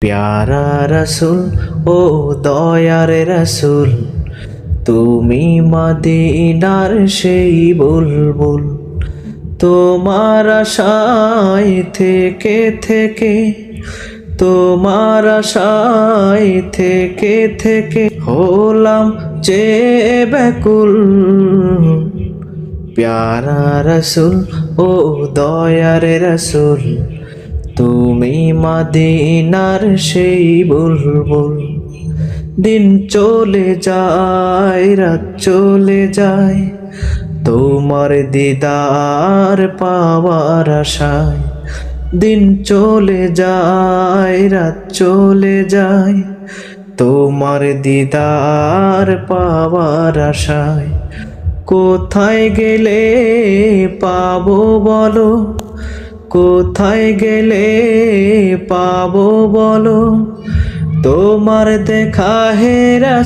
প্যারা রসুল ও দয়ার রসুল, তুমি মদিনার সেই বুলবুল। তোমার আশায় থেকে থেকে, তোমার আশায় থেকে থেকে হলাম যে ব্যাকুল। প্যারা রসুল ও দয়ার রসুল, তুমি মদিনার সেই বুলবুল। দিন চলে যায়, রাত চলে যায়, তোমার দিদার পাওয়ার আশায়। দিন চলে যায়, রাত চলে যায়, তোমার দিদার পাওয়ার আশায়। কোথায় গেলে পাবো বলো, কোথায় গেলে পাবো বলো, তোমার দেখা হে রাসূল।